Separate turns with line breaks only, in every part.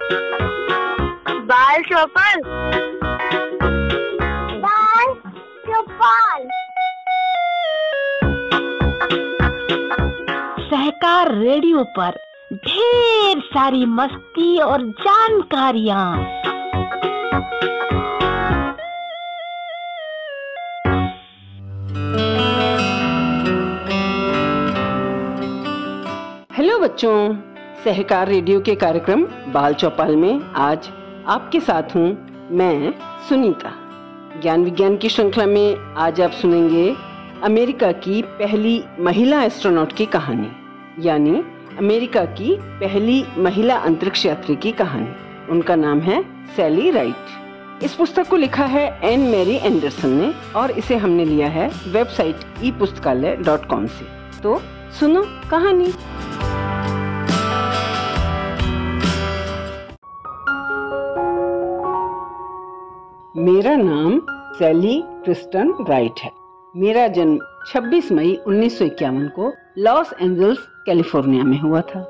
बाल चौपाल। बाल चौपाल।
सहकार रेडियो पर ढेर सारी मस्ती और जानकारियाँ।
हेलो बच्चों, सहकार रेडियो के कार्यक्रम बाल चौपाल में आज आपके साथ हूँ मैं सुनीता। ज्ञान विज्ञान की श्रृंखला में आज आप सुनेंगे अमेरिका की पहली महिला एस्ट्रोनॉट की कहानी, यानी अमेरिका की पहली महिला अंतरिक्ष यात्री की कहानी। उनका नाम है सैली राइट। इस पुस्तक को लिखा है एन मैरी एंडरसन ने और इसे हमने लिया है वेबसाइट epustakalay.com से। तो सुनो कहानी। मेरा नाम सैली क्रिस्टन राइट है। मेरा जन्म 26 मई 1951 को लॉस एंजल्स कैलिफोर्निया में हुआ था।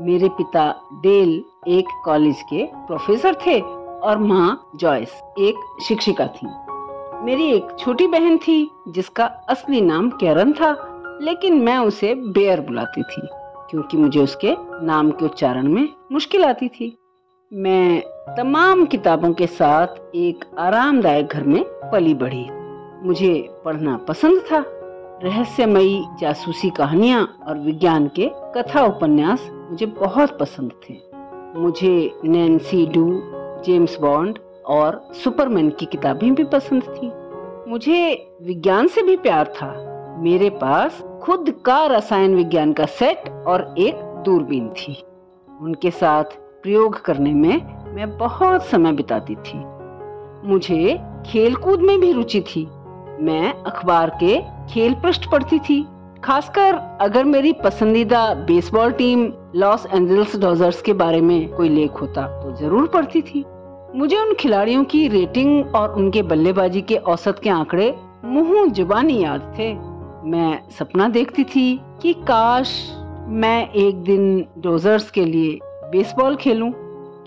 मेरे पिता डेल एक कॉलेज के प्रोफेसर थे और माँ जॉयस एक शिक्षिका थी। मेरी एक छोटी बहन थी जिसका असली नाम कैरन था, लेकिन मैं उसे बेयर बुलाती थी क्योंकि मुझे उसके नाम के उच्चारण में मुश्किल आती थी। मैं तमाम किताबों के साथ एक आरामदायक घर में पली बढ़ी। मुझे पढ़ना पसंद था। रहस्यमयी जासूसी कहानियाँ और विज्ञान के कथा उपन्यास मुझे बहुत पसंद थे। मुझे नैन्सी ड्रू, जेम्स बॉन्ड और सुपरमैन की किताबें भी पसंद थी। मुझे विज्ञान से भी प्यार था। मेरे पास खुद का रसायन विज्ञान का सेट और एक दूरबीन थी। उनके साथ प्रयोग करने में मैं बहुत समय बिताती थी। मुझे खेलकूद में भी रुचि थी। मैं अखबार के खेल पृष्ठ पढ़ती थी। खासकर अगर मेरी पसंदीदा baseball team Los Angeles Dodgers के बारे में कोई लेख होता तो जरूर पढ़ती थी। मुझे उन खिलाड़ियों की रेटिंग और उनके बल्लेबाजी के औसत के आंकड़े मुंह जुबानी याद थे। मैं सपना देखती थी कि काश मैं एक दिन डॉजर्स के लिए बेसबॉल खेलूं।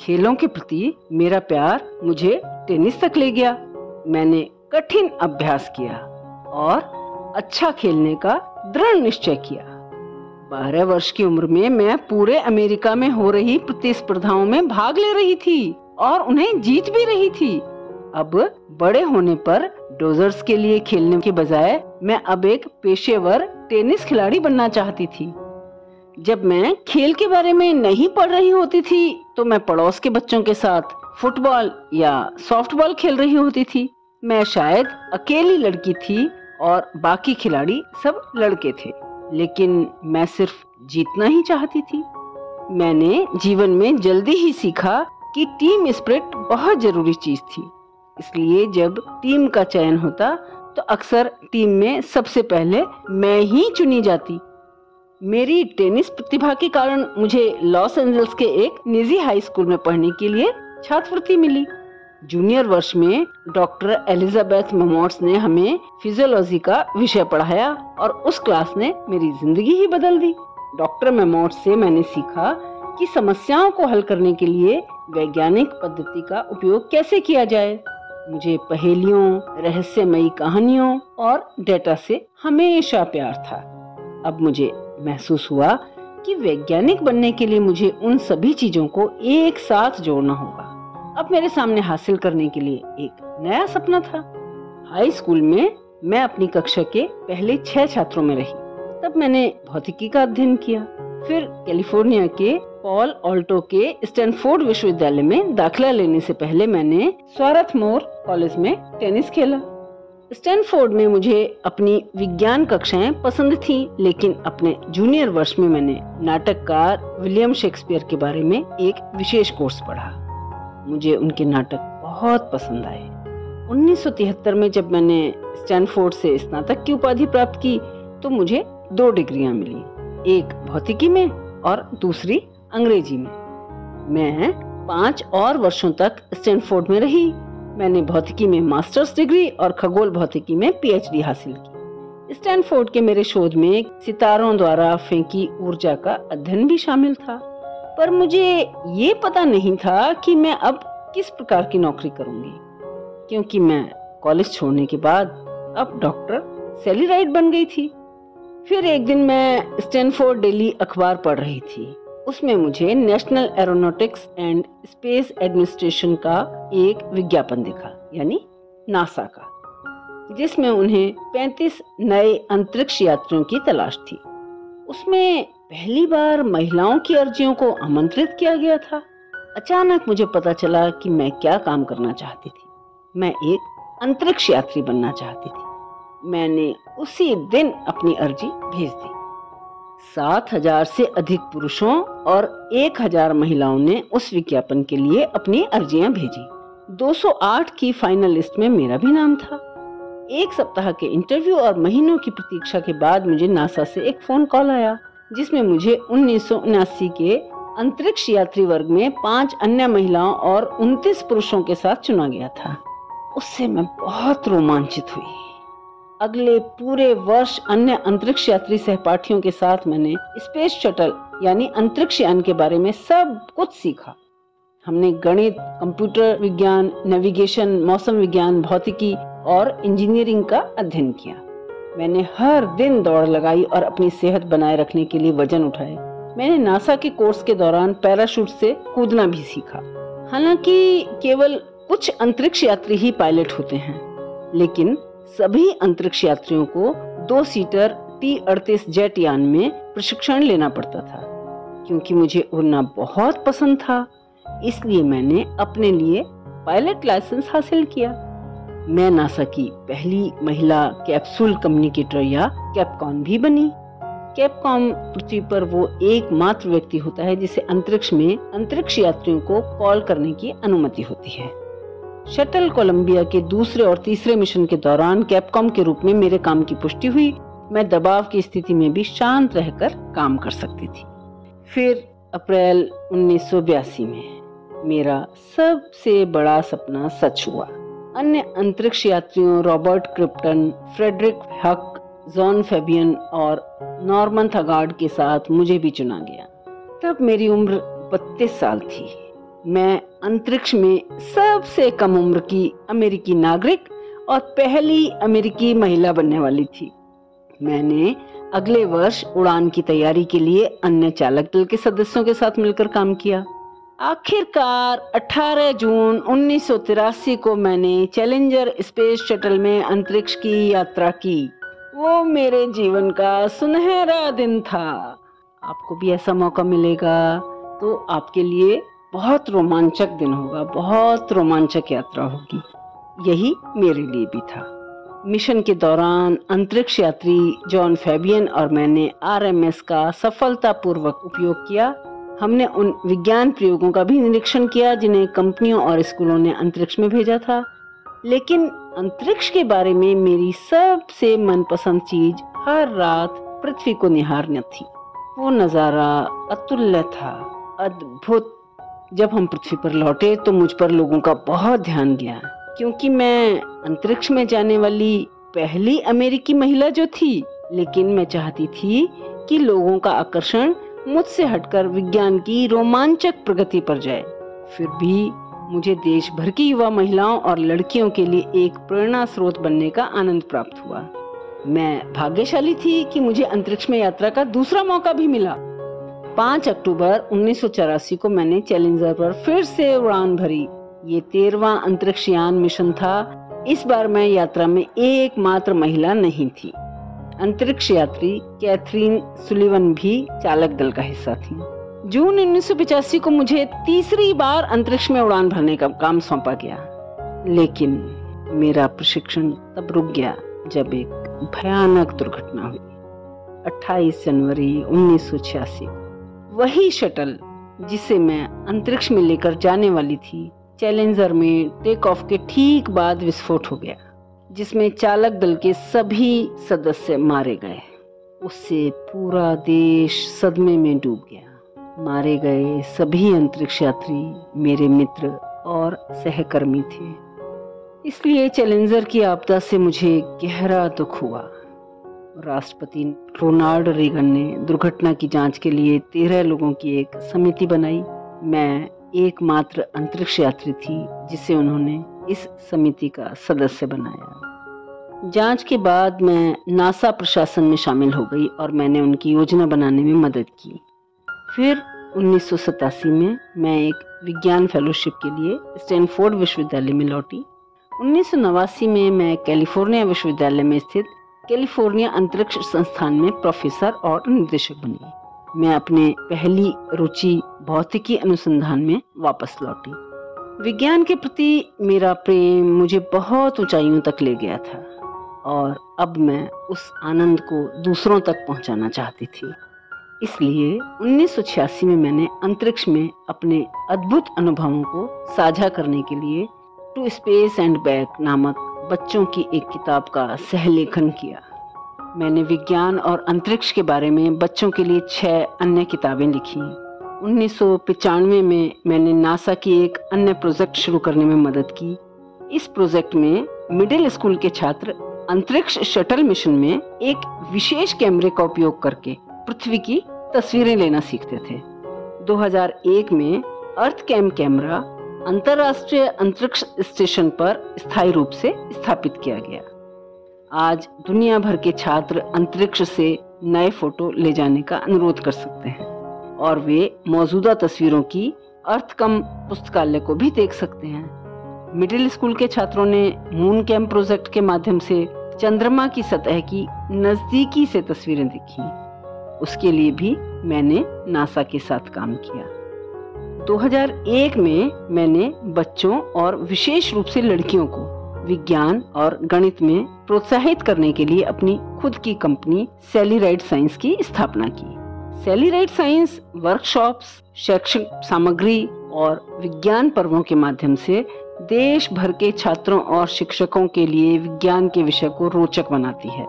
खेलों के प्रति मेरा प्यार मुझे टेनिस तक ले गया। मैंने कठिन अभ्यास किया और अच्छा खेलने का दृढ़ निश्चय किया। 12 वर्ष की उम्र में मैं पूरे अमेरिका में हो रही प्रतिस्पर्धाओं में भाग ले रही थी और उन्हें जीत भी रही थी। अब बड़े होने पर डॉजर्स के लिए खेलने के बजाय मैं अब एक पेशेवर टेनिस खिलाड़ी बनना चाहती थी। जब मैं खेल के बारे में नहीं पढ़ रही होती थी तो मैं पड़ोस के बच्चों के साथ फुटबॉल या सॉफ्टबॉल खेल रही होती थी। मैं शायद अकेली लड़की थी और बाकी खिलाड़ी सब लड़के थे, लेकिन मैं सिर्फ जीतना ही चाहती थी। मैंने जीवन में जल्दी ही सीखा कि टीम स्पिरिट बहुत जरूरी चीज थी। इसलिए जब टीम का चयन होता तो अक्सर टीम में सबसे पहले मैं ही चुनी जाती। मेरी टेनिस प्रतिभा के कारण मुझे लॉस एंजल्स के एक निजी हाई स्कूल में पढ़ने के लिए छात्रवृत्ति मिली। जूनियर वर्ष में डॉक्टर एलिजाबेथ मेमोर्स ने हमें फिजियोलॉजी का विषय पढ़ाया और उस क्लास ने मेरी जिंदगी ही बदल दी। डॉक्टर मेमोर्स से मैंने सीखा कि समस्याओं को हल करने के लिए वैज्ञानिक पद्धति का उपयोग कैसे किया जाए। मुझे पहेलियों, रहस्यमयी कहानियों और डेटा से हमेशा प्यार था। अब मुझे महसूस हुआ कि वैज्ञानिक बनने के लिए मुझे उन सभी चीजों को एक साथ जोड़ना होगा। अब मेरे सामने हासिल करने के लिए एक नया सपना था। हाई स्कूल में मैं अपनी कक्षा के पहले 6 छात्रों में रही। तब मैंने भौतिकी का अध्ययन किया। फिर कैलिफोर्निया के पॉल ऑल्टो के स्टैनफोर्ड विश्वविद्यालय में दाखिला लेने से पहले मैंने स्वारथमोर कॉलेज में टेनिस खेला। स्टैनफोर्ड में मुझे अपनी विज्ञान कक्षाएं पसंद थी, लेकिन अपने जूनियर वर्ष में मैंने नाटककार विलियम शेक्सपियर के बारे में एक विशेष कोर्स पढ़ा। मुझे उनके नाटक बहुत पसंद आए। 1973 में जब मैंने स्टैनफोर्ड से स्नातक की उपाधि प्राप्त की तो मुझे 2 डिग्रियां मिली, एक भौतिकी में और दूसरी अंग्रेजी में। मैं 5 और वर्षों तक स्टैनफोर्ड में रही। मैंने भौतिकी में मास्टर्स डिग्री और खगोल भौतिकी में पीएचडी हासिल की। स्टैनफोर्ड के मेरे शोध में सितारों द्वारा फेंकी ऊर्जा का अध्ययन भी शामिल था। पर मुझे ये पता नहीं था कि मैं अब किस प्रकार की नौकरी करूंगी, क्योंकि मैं कॉलेज छोड़ने के बाद अब डॉक्टर सैली राइट बन गई थी। फिर एक दिन मैं स्टैनफोर्ड डेली अखबार पढ़ रही थी। उसमें मुझे national aeronautics and space administration का एक विज्ञापन दिखा, यानी नासा का, जिसमें उन्हें 35 नए अंतरिक्ष यात्रियों की तलाश थी। उसमें पहली बार महिलाओं की अर्जियों को आमंत्रित किया गया था। अचानक मुझे पता चला कि मैं क्या काम करना चाहती थी। मैं एक अंतरिक्ष यात्री बनना चाहती थी। मैंने उसी दिन अपनी अर्जी भेज दी। 7,000 से अधिक पुरुषों और 1,000 महिलाओं ने उस विज्ञापन के लिए अपनी अर्जियां भेजी। 208 की फाइनल लिस्ट में मेरा भी नाम था। एक सप्ताह के इंटरव्यू और महीनों की प्रतीक्षा के बाद मुझे नासा से एक फोन कॉल आया, जिसमें मुझे 1979 के अंतरिक्ष यात्री वर्ग में 5 अन्य महिलाओं और 29 पुरुषों के साथ चुना गया था। उससे मैं बहुत रोमांचित हुई। अगले पूरे वर्ष अन्य अंतरिक्ष यात्री सहपाठियों के साथ मैंने स्पेस शटल यानी अंतरिक्ष यान के बारे में सब कुछ सीखा। हमने गणित, कंप्यूटर विज्ञान, नेविगेशन, मौसम विज्ञान, भौतिकी और इंजीनियरिंग का अध्ययन किया। मैंने हर दिन दौड़ लगाई और अपनी सेहत बनाए रखने के लिए वजन उठाए। मैंने नासा के कोर्स के दौरान पैराशूट से कूदना भी सीखा। हालांकि केवल कुछ अंतरिक्ष यात्री ही पायलट होते हैं, लेकिन सभी अंतरिक्ष यात्रियों को 2 सीटर T-38 जेट यान में प्रशिक्षण लेना पड़ता था। क्योंकि मुझे उड़ना बहुत पसंद था, इसलिए मैंने अपने लिए पायलट लाइसेंस हासिल किया। मैं नासा की पहली महिला कैप्सूल कम्युनिकेटर या कैपकॉन भी बनी। कैपकॉन पृथ्वी पर वो एकमात्र व्यक्ति होता है जिसे अंतरिक्ष में अंतरिक्ष यात्रियों को कॉल करने की अनुमति होती है। शटल कोलंबिया के दूसरे और तीसरे मिशन के दौरान कैपकॉम के रूप में मेरे काम की पुष्टि हुई। मैं दबाव की स्थिति में भी शांत रहकर काम कर सकती थी। फिर अप्रैल 1982 में मेरा सबसे बड़ा सपना सच हुआ। अन्य अंतरिक्ष यात्रियों रॉबर्ट क्रिप्टन, फ्रेडरिक हक, जॉन फेबियन और नॉर्मन थगार्ड के साथ मुझे भी चुना गया। तब मेरी उम्र 32 साल थी। मैं अंतरिक्ष में सबसे कम उम्र की अमेरिकी नागरिक और पहली अमेरिकी महिला बनने वाली थी। मैंने अगले वर्ष उड़ान की तैयारी के लिए अन्य चालक दल के सदस्यों के साथ मिलकर काम किया। आखिरकार 18 जून 1983 को मैंने चैलेंजर स्पेस शटल में अंतरिक्ष की यात्रा की। वो मेरे जीवन का सुनहरा दिन था। आपको भी ऐसा मौका मिलेगा तो आपके लिए बहुत रोमांचक दिन होगा, बहुत रोमांचक यात्रा होगी। यही मेरे लिए भी था। मिशन के दौरान अंतरिक्ष यात्री जॉन फेबियन और मैंने RMS का सफलतापूर्वक उपयोग किया। हमने उन विज्ञान प्रयोगों का भी निरीक्षण किया जिन्हें कंपनियों और स्कूलों ने अंतरिक्ष में भेजा था। लेकिन अंतरिक्ष के बारे में मेरी सबसे मनपसंद चीज हर रात पृथ्वी को निहारना थी। वो नजारा अतुल्य था, अद्भुत। जब हम पृथ्वी पर लौटे तो मुझ पर लोगों का बहुत ध्यान गया, क्योंकि मैं अंतरिक्ष में जाने वाली पहली अमेरिकी महिला जो थी। लेकिन मैं चाहती थी कि लोगों का आकर्षण मुझसे हटकर विज्ञान की रोमांचक प्रगति पर जाए। फिर भी मुझे देश भर की युवा महिलाओं और लड़कियों के लिए एक प्रेरणा स्रोत बनने का आनंद प्राप्त हुआ। मैं भाग्यशाली थी कि मुझे अंतरिक्ष में यात्रा का दूसरा मौका भी मिला। 5 अक्टूबर 1984 को मैंने चैलेंजर पर फिर से उड़ान भरी। ये 13वां अंतरिक्ष यान मिशन था। इस बार मैं यात्रा में एकमात्र महिला नहीं थी। अंतरिक्ष यात्री कैथरीन सुलिवन भी चालक दल का हिस्सा थी। जून 1985 को मुझे तीसरी बार अंतरिक्ष में उड़ान भरने का काम सौंपा गया। लेकिन मेरा प्रशिक्षण तब रुक गया जब एक भयानक दुर्घटना हुई। 28 जनवरी 1986 वही शटल जिसे मैं अंतरिक्ष में लेकर जाने वाली थी, चैलेंजर में टेक ऑफ के ठीक बाद विस्फोट हो गया, जिसमें चालक दल के सभी सदस्य मारे गए। उससे पूरा देश सदमे में डूब गया। मारे गए सभी अंतरिक्ष यात्री मेरे मित्र और सहकर्मी थे। इसलिए चैलेंजर की आपदा से मुझे गहरा दुख हुआ। राष्ट्रपति रोनाल्ड रीगन ने दुर्घटना की जांच के लिए 13 लोगों की एक समिति बनाई। मैं एकमात्र अंतरिक्ष यात्री थी जिसे उन्होंने इस समिति का सदस्य बनाया। जांच के बाद मैं नासा प्रशासन में शामिल हो गई और मैंने उनकी योजना बनाने में मदद की। फिर 1987 में मैं एक विज्ञान फेलोशिप के लिए स्टैनफोर्ड विश्वविद्यालय में लौटी। 1989 में मैं कैलिफोर्निया विश्वविद्यालय में स्थित कैलिफोर्निया अंतरिक्ष संस्थान में प्रोफेसर और निदेशक बनी। मैं अपने पहली रुचि भौतिकी अनुसंधान में वापस लौटी। विज्ञान के प्रति मेरा प्रेम मुझे बहुत ऊंचाइयों तक ले गया था और अब मैं उस आनंद को दूसरों तक पहुंचाना चाहती थी। इसलिए 1986 में मैंने अंतरिक्ष में अपने अद्भुत अनुभवों को साझा करने के लिए टू स्पेस एंड बैक नामक बच्चों की एक किताब का सहलेखन किया। मैंने विज्ञान और अंतरिक्ष के बारे में बच्चों के लिए 6 अन्य किताबें लिखी। 1995 में मैंने नासा की एक अन्य प्रोजेक्ट शुरू करने में मदद की। इस प्रोजेक्ट में मिडिल स्कूल के छात्र अंतरिक्ष शटल मिशन में एक विशेष कैमरे का उपयोग करके पृथ्वी की तस्वीरें लेना सीखते थे। 2001 में अर्थकैम कैमरा अंतर्राष्ट्रीय अंतरिक्ष स्टेशन पर स्थायी रूप से स्थापित किया गया। आज दुनिया भर के छात्र अंतरिक्ष से नए फोटो ले जाने का अनुरोध कर सकते हैं और वे मौजूदा तस्वीरों की अर्थकम पुस्तकालय को भी देख सकते हैं। मिडिल स्कूल के छात्रों ने मून कैम्प प्रोजेक्ट के माध्यम से चंद्रमा की सतह की नजदीकी से तस्वीरें देखी। उसके लिए भी मैंने नासा के साथ काम किया। 2001 में मैंने बच्चों और विशेष रूप से लड़कियों को विज्ञान और गणित में प्रोत्साहित करने के लिए अपनी खुद की कंपनी सैली राइड साइंस की स्थापना की। सैली राइड साइंस वर्कशॉप्स, शैक्षिक सामग्री और विज्ञान पर्वों के माध्यम से देश भर के छात्रों और शिक्षकों के लिए विज्ञान के विषय को रोचक बनाती है।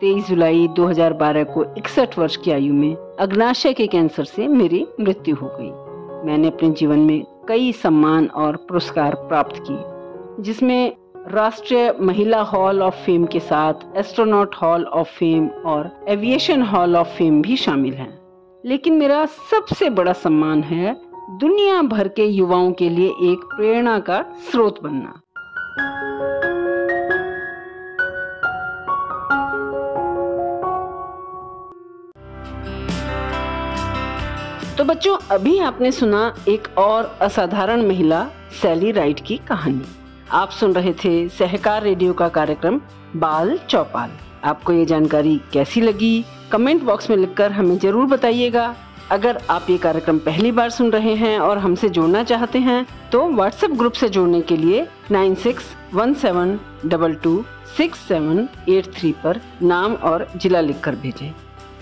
23 जुलाई 2012 को 61 वर्ष की आयु में अग्नाशय के कैंसर से मेरी मृत्यु हो गई। मैंने अपने जीवन में कई सम्मान और पुरस्कार प्राप्त किए, जिसमें राष्ट्रीय महिला हॉल ऑफ फेम के साथ एस्ट्रोनॉट हॉल ऑफ फेम और एविएशन हॉल ऑफ फेम भी शामिल हैं। लेकिन मेरा सबसे बड़ा सम्मान है दुनिया भर के युवाओं के लिए एक प्रेरणा का स्रोत बनना। तो बच्चों, अभी आपने सुना एक और असाधारण महिला सैली राइड की कहानी। आप सुन रहे थे सहकार रेडियो का कार्यक्रम बाल चौपाल। आपको ये जानकारी कैसी लगी? कमेंट बॉक्स में लिखकर हमें जरूर बताइएगा। अगर आप ये कार्यक्रम पहली बार सुन रहे हैं और हमसे जुड़ना चाहते हैं तो व्हाट्सएप ग्रुप से जुड़ने के लिए 9617226783 पर नाम और जिला लिखकर भेजें।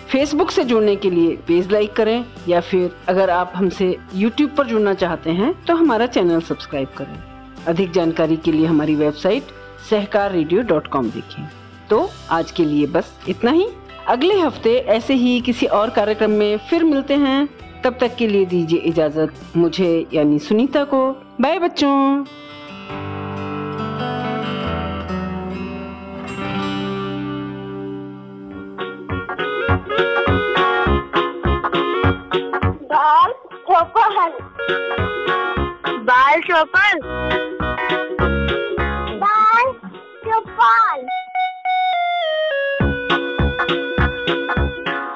फेसबुक से जुड़ने के लिए पेज लाइक करें या फिर अगर आप हमसे यूट्यूब पर जुड़ना चाहते हैं तो हमारा चैनल सब्सक्राइब करें। अधिक जानकारी के लिए हमारी वेबसाइट सहकाररेडियो.com देखें। तो आज के लिए बस इतना ही। अगले हफ्ते ऐसे ही किसी और कार्यक्रम में फिर मिलते हैं। तब तक के लिए दीजिए इजाजत मुझे यानी सुनीता को। बाय बच्चों।
बाल चौपाल। बाल चौपाल।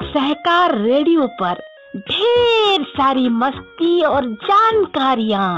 सहकार रेडियो पर ढेर सारी मस्ती और जानकारियाँ।